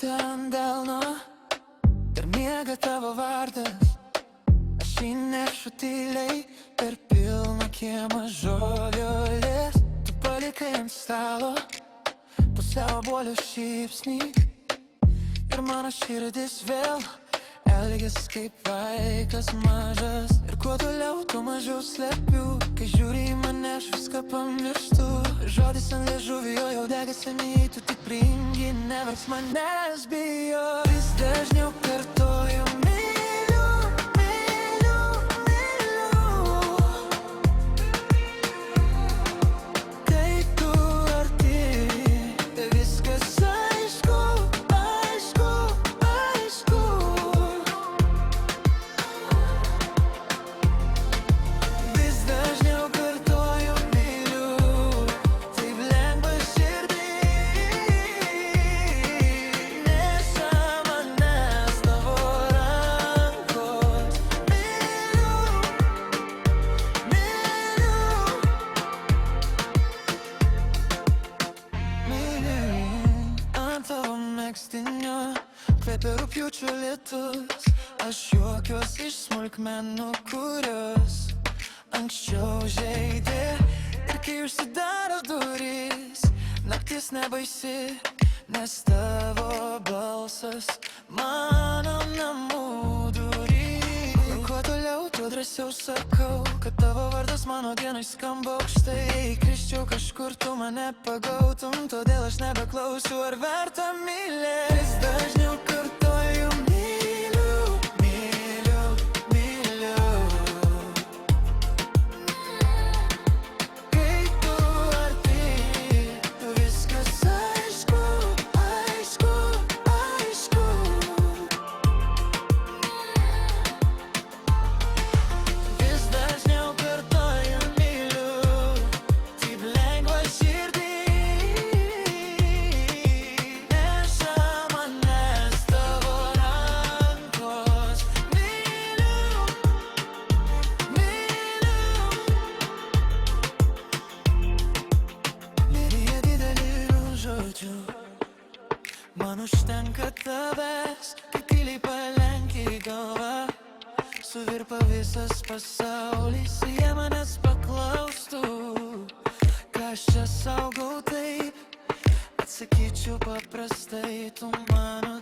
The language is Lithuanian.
gulėti ant delno ir miega tavo vardas. Aš įnešu tyliai per pilną kiemą žolės. Tu palikai ant stalo pusiau obuolio šypsnį ir mano širdis vėl elgiasi kaip vaikas mažas. Ir kuo toliau, tuo mažiau slepiu, kai žiūri į mane, aš viską pamirštu. Žodis ant liežuvio jau degasi, nei tu tik priimk jį, neversk manęs bijo. Vis dažniau kartoju myliu, myliu, myliu. Kai tu arti, viskas aišku, aišku, aišku. Vis dažniau kartoju myliu, taip lengva širdį. Neša manęs tavo rankos. Myliu, myliu. Ant tavo megztinio kvepia rugpjūčio lietus. Aš juokiuos iš smulkmenų, kurios anksčiau žeidė. Ir kai užsidaro durys, naktis nebaisi, nes tavo balsas mano namų durys. Ir kuo toliau, tuo drąsiau sakau, kad tavo vardas mano genai skamba aukštai. Jei krisčiau kažkur, tu mane pagautum, todėl aš nebeklausiu, ar verta mylėti. Vis dažniau kartoju myliu, myliu, myliu. Kai tu arti, viskas aišku, aišku, aišku. Vis dažniau kartoju myliu, taip lengva širdį. Neša manęs tavo rankos. Myliu, myliu. Mirija didelių žodžių, man užtenka tavęs, kai tyliai palenki galvą. Suvirpa visas pasaulis, jie manęs paklaustų, ką aš čia saugau taip. Atsakyčiau paprastai, tu mano